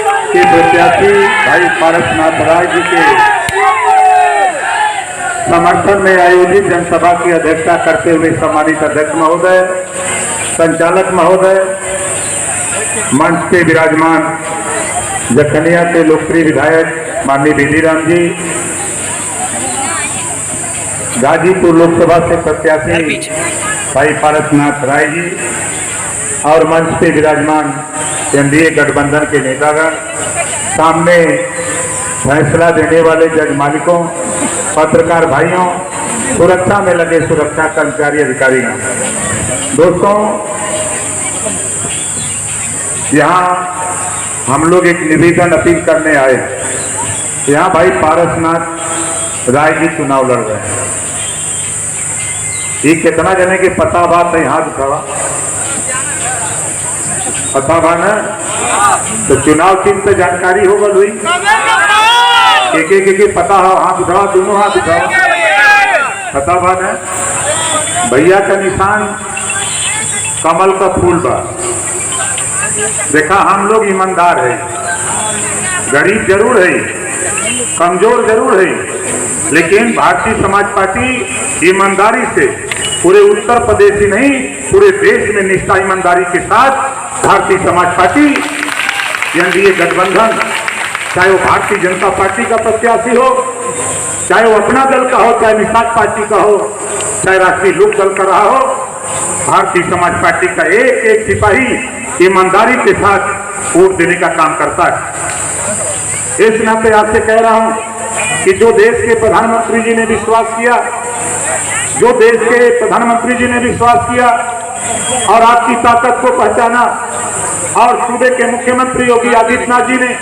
के प्रत्याशी भाई पारसनाथ राय जी के समर्थन में आयोजित जनसभा की अध्यक्षता करते हुए सम्मानित अध्यक्ष महोदय, संचालक महोदय, मंच पे विराजमान जखनिया के लोकप्रिय विधायक माननीय बेनीराम जी, गाजीपुर लोकसभा से प्रत्याशी भाई पारसनाथ राय जी और मंच पे विराजमान एनडीए गठबंधन के नेतागण, सामने फैसला देने वाले जज मालिकों, पत्रकार भाइयों, सुरक्षा में लगे सुरक्षा कर्मचारी अधिकारीगण। दोस्तों, यहाँ हम लोग एक निवेदन अपील करने आए। यहाँ भाई पारसनाथ राय जी चुनाव लड़ रहे हैं। ये कितना जने के पता बात है, हाथ उठावा, पता बा ना? तो चुनाव चिन्ह पे जानकारी होगा हुई, एक पता हो, हाथ उठाओ, दोनों हाथ उठाओ, पता बा ना? भैया का निशान कमल का फूल बा। देखा, हम लोग ईमानदार है, गरीब जरूर है, कमजोर जरूर है, लेकिन भारतीय समाज पार्टी ईमानदारी से पूरे उत्तर प्रदेश ही नहीं पूरे देश में निष्ठा ईमानदारी के साथ भारतीय समाज पार्टी एनडीए गठबंधन, चाहे वो भारतीय जनता पार्टी का प्रत्याशी हो, चाहे वो अपना दल का हो, चाहे निषाद पार्टी का हो, चाहे राष्ट्रीय लोक दल का रहा हो, भारतीय समाज पार्टी का एक एक सिपाही ईमानदारी के साथ वोट देने का काम करता है। इस नाते आपसे कह रहा हूं कि जो देश के प्रधानमंत्री जी ने विश्वास किया, जो देश के प्रधानमंत्री जी ने विश्वास किया और आपकी ताकत को पहचाना, और सूबे के मुख्यमंत्री योगी आदित्यनाथ जी ने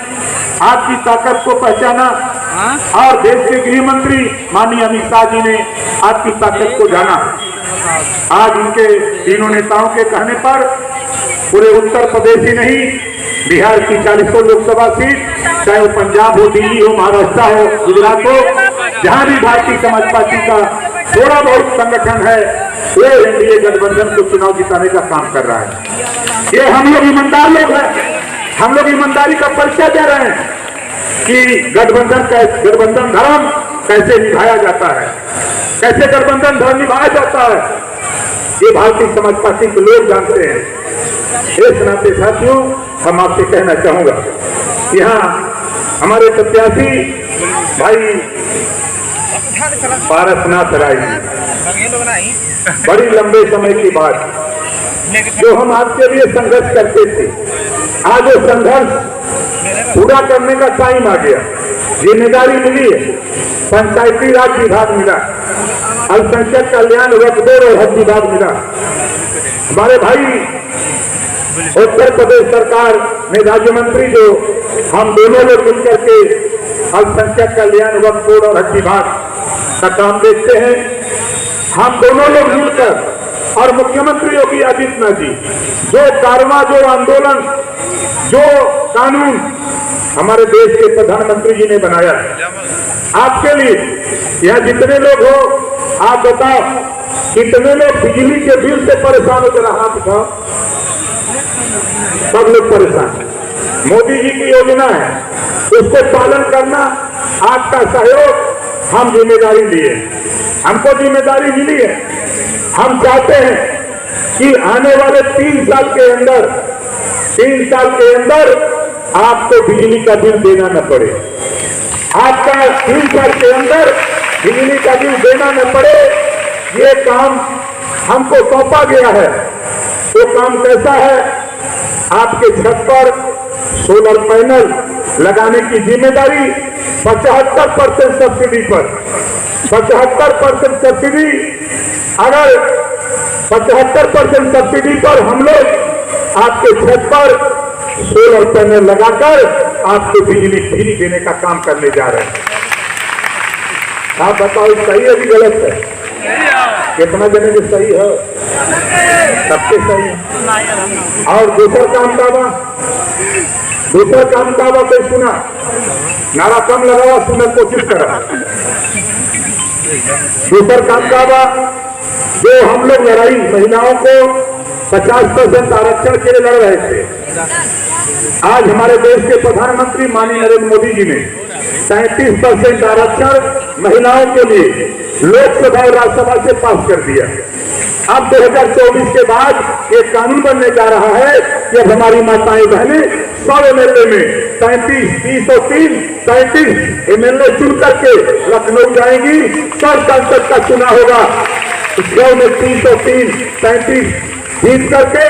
आपकी ताकत को पहचाना, और देश के गृह मंत्री माननीय अमित शाह जी ने आपकी ताकत को जाना। आज उनके तीनों नेताओं के कहने पर पूरे उत्तर प्रदेश ही नहीं, बिहार की 40 लोकसभा सीट, चाहे वो पंजाब हो, दिल्ली हो, महाराष्ट्र हो, गुजरात हो, जहां भी भारतीय समाज पार्टी का थोड़ा बहुत संगठन है, वो एनडीए गठबंधन को चुनाव जिताने का काम कर रहा है। ये हम लोग ईमानदार लोग हैं, हम लोग ईमानदारी का परिचय दे रहे हैं कि गठबंधन धर्म कैसे निभाया जाता है, कैसे गठबंधन धर्म निभाया जाता है, ये भारतीय समाज पार्टी के लोग जानते हैं। इस नाते साथियों, हम आपसे कहना चाहूंगा, यहाँ हमारे प्रत्याशी भाई पारसनाथ राय जी, बड़ी लंबे समय के बाद जो हम आपके लिए संघर्ष करते थे, आज वो संघर्ष पूरा करने का टाइम आ गया। जिम्मेदारी मिली है, पंचायती राज विभाग मिला, अल्पसंख्यक कल्याण वक्फ और हज विभाग मिला। हमारे भाई उत्तर प्रदेश सरकार में राज्य मंत्री जो हम दोनों लोग मिलकर के अल्पसंख्यक कल्याण वक्फ बोर्ड और हज विभाग का काम देखते हैं। हम दोनों लोग मिलकर और मुख्यमंत्री योगी आदित्यनाथ जी जो कारवां, जो आंदोलन, जो कानून हमारे देश के प्रधानमंत्री जी ने बनाया आपके लिए, यहाँ जितने लोग हो आप बताओ, कितने लोग बिजली के बिल से परेशान हो, जरा हाथ उठाओ। सब लोग परेशान। मोदी जी की योजना है, उसको पालन करना आपका सहयोग, हम जिम्मेदारी लिए, हमको जिम्मेदारी मिली है। हम चाहते हैं कि आने वाले 3 साल के अंदर आपको बिजली का बिल देना न पड़े, आपका 3 साल के अंदर बिजली का बिल देना न पड़े। ये काम हमको सौंपा गया है। वो काम कैसा है? आपके छत पर सोलर पैनल लगाने की जिम्मेदारी 75% सब्सिडी पर, 75% सब्सिडी, अगर 75% सब्सिडी पर हम लोग आपके छत पर सोलर पैनल लगाकर आपको बिजली फ्री देने का काम करने जा रहे हैं। आप बताओ सही है कि गलत है? कितना जने की सही है? सबके सही है। और दूसरा काम का कोई सुना? नारा कम लगावा, सुनने की कोशिश करा। दूसरा काम का जो हम लोग लड़ाई महिलाओं को 50% आरक्षण के लिए लड़ रहे थे, आज हमारे देश के प्रधानमंत्री माननीय नरेंद्र मोदी जी ने 37% आरक्षण महिलाओं के लिए लोकसभा और राज्यसभा से पास कर दिया। अब 2024 के बाद एक कानून बनने जा रहा है कि अब हमारी माताएं बहनें 100 एमएलए में 33 एमएलए चुन करके लखनऊ जाएंगी। 100 सांसद का चुनाव होगा, 100 में 333 जीत करके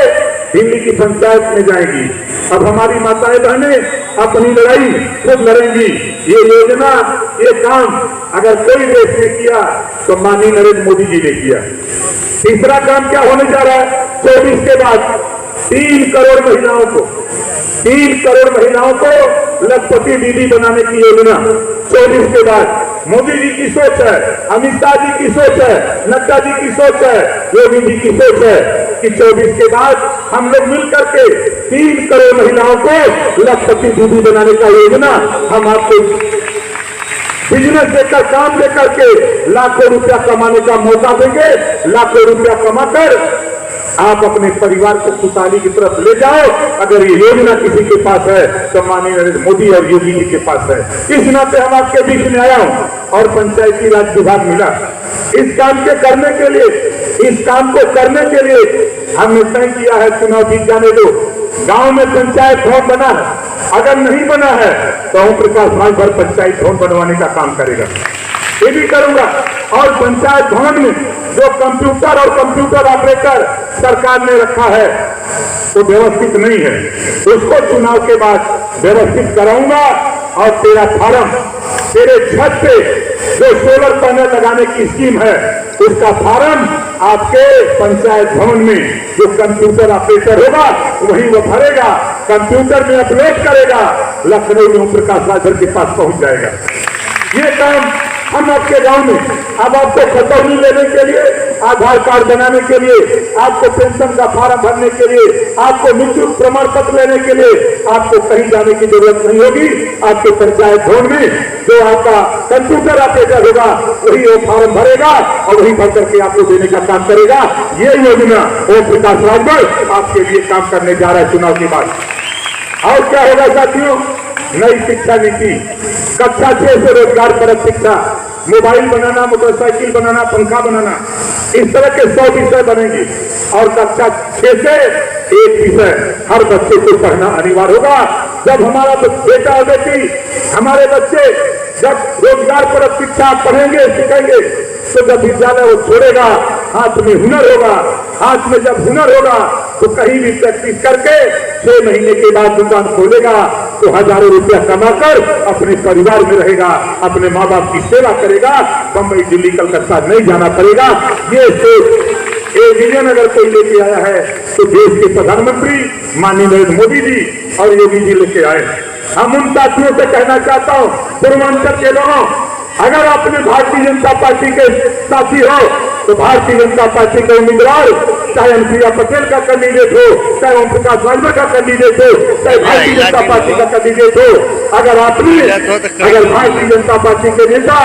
दिल्ली की पंचायत में जाएंगी। अब हमारी माताएं बहनें अपनी लड़ाई खुद लड़ेंगी। ये योजना, ये काम अगर कोई देश ने किया तो माननीय नरेंद्र मोदी जी ने किया। तीसरा काम क्या होने जा रहा है? 24 के बाद 3 करोड़ महिलाओं को लखपति दीदी बनाने की योजना 24 के बाद। मोदी जी की सोच है, अमित शाह जी की सोच है, नड्डा जी की सोच है, योगी जी की सोच है कि 24 के बाद हम लोग मिलकर के 3 करोड़ महिलाओं को लखपति दीदी बनाने का योजना हम आपको बिजनेस देकर, काम देकर के लाखों रुपया कमाने का मौका देंगे। लाखों रुपया कमाकर आप अपने परिवार को खुशहाली की तरफ ले जाओ। अगर ये योजना किसी के पास है तो माननीय नरेंद्र मोदी और योगी जी के पास है। इस नाते हम आपके बीच में आया हूं और पंचायती राज विभाग मिला। इस काम को करने के लिए हमने तय किया है, चुनाव जीत जाने दो, गांव में पंचायत भवन बना है, अगर नहीं बना है तो ओम प्रकाश राजभर पंचायत भवन बनवाने का काम करेगा। ये भी करूंगा। और पंचायत भवन में जो कंप्यूटर और कंप्यूटर ऑपरेटर सरकार ने रखा है वो व्यवस्थित नहीं है, उसको चुनाव के बाद व्यवस्थित कराऊंगा। और तेरा फार्म, तेरे छत पे जो सोलर पैनल लगाने की स्कीम है उसका फार्म आपके पंचायत भवन में जो कंप्यूटर ऑपरेटर होगा वही वो भरेगा, कंप्यूटर में अपलोड करेगा, लखनऊ में ओम प्रकाश राजभर के पास पहुंच जाएगा। ये काम हम आपके गांव में, अब आपको खतौनी लेने के लिए, आधार कार्ड बनाने के लिए, आपको पेंशन का फार्म भरने के लिए, आपको मृत्यु प्रमाण पत्र लेने के लिए आपको कहीं जाने की जरूरत नहीं होगी। आपके पंचायत भवन में जो आपका कंप्यूटर ऑपरेटर होगा वही वो फार्म भरेगा और वही भर करके आपको देने का काम करेगा। ये योजना ओम प्रकाश राजभर आपके लिए काम करने जा रहा है चुनाव के बाद। और क्या होगा साथियों? नई शिक्षा नीति, कक्षा 6 से रोजगार परक शिक्षा, मोबाइल बनाना, मोटरसाइकिल बनाना, पंखा बनाना, इस तरह के 100 विषय बनेंगे। और कक्षा 6 से एक विषय हर बच्चे को पढ़ना अनिवार्य होगा। जब हमारा बेटा और बेटी, हमारे बच्चे जब रोजगार परक शिक्षा पढ़ेंगे, सीखेंगे, तो जब विद्यालय वो छोड़ेगा हाथ में हुनर होगा। हाथ में जब हुनर होगा तो कहीं भी प्रैक्टिस करके 6 महीने के बाद दुकान खोलेगा तो हजारों रुपया कमाकर अपने परिवार में रहेगा, अपने माँ बाप की सेवा करेगा, बम्बई, दिल्ली, कलकत्ता नहीं जाना पड़ेगा। ये सोच, ये विजन अगर कोई लेके आया है तो देश के प्रधानमंत्री माननीय नरेंद्र मोदी जी और योगी जी लेके आए। हम उन साथियों से कहना चाहता हूँ, पूर्वांचल के लोगों, अगर आपने भारतीय जनता पार्टी के साथी हो तो भारतीय जनता पार्टी के उम्मीदवार, चाहे अनुप्रिया पटेल का कैंडिडेट हो, चाहे ओम प्रकाश राजभर का कैंडिडेट हो, चाहे भारतीय जनता पार्टी का कैंडिडेट हो, अगर भारतीय जनता पार्टी के नेता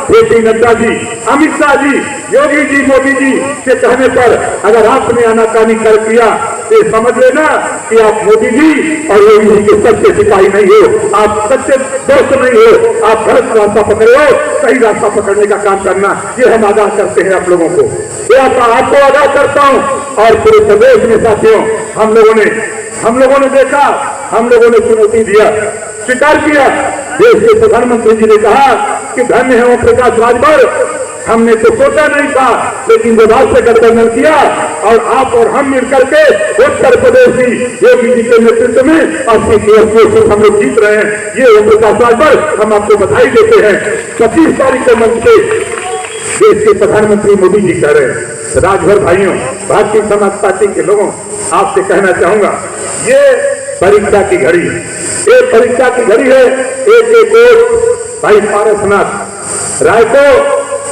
जेपी नड्डा जी, अमित शाह जी, योगी जी, मोदी जी के कहने पर अगर आपने आनाकानी कर दिया तो समझ लेना कि आप मोदी जी और योगी जी के सच्चे सिपाही नहीं हो, आप सच्चे दोस्त नहीं हो, आप गलत रास्ता पकड़े हो। सही रास्ता पकड़ने का काम करना, ये हम आगाह करते हैं आप लोगों को, ये आपको आगाह करता हूँ। और पूरे प्रदेश में साथियों हम लोगों ने देखा, हम लोगों ने चुनौती दिया, स्वीकार किया। देश के प्रधानमंत्री जी ने कहा कि धन्य है ओम प्रकाश राजभर, हमने तो सोचा नहीं था, लेकिन जब आपसे गठबंधन किया और आप और हम मिलकर के उत्तर प्रदेश की योगी जी के नेतृत्व में 80 हम लोग जीत रहे हैं। ये ओम प्रकाश राजभर हम आपको बधाई देते हैं। 25 तारीख को मंच पे देश के प्रधानमंत्री मोदी जी कह रहे हैं। राजभर भाइयों, भारतीय समाज पार्टी के लोगों, आपसे कहना चाहूंगा, ये परीक्षा की घड़ी, एक परीक्षा की घड़ी है। एक वोट भाई पारसनाथ राय को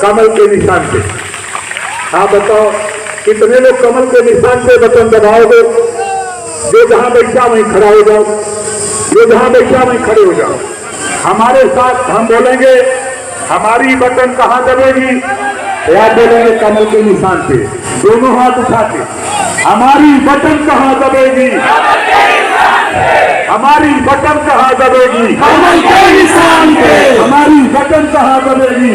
कमल के निशान पे। आप बताओ कितने लोग कमल के निशान पे बटन दबाओगे? जो जहां बैठा वहीं खड़ा हो जाओ, जो जहां बैठा वहीं खड़े हो जाओ। हमारे साथ हम बोलेंगे, हमारी बटन कहां दबेगी? आप बोलेंगे कमल के निशान पे, दोनों हाथ उठा के। हमारी बटन कहां दबेगी? हमारी बटन कहाँ दबेगी, कमल के निशान पे हमारी बटन कहाँ दबेगी।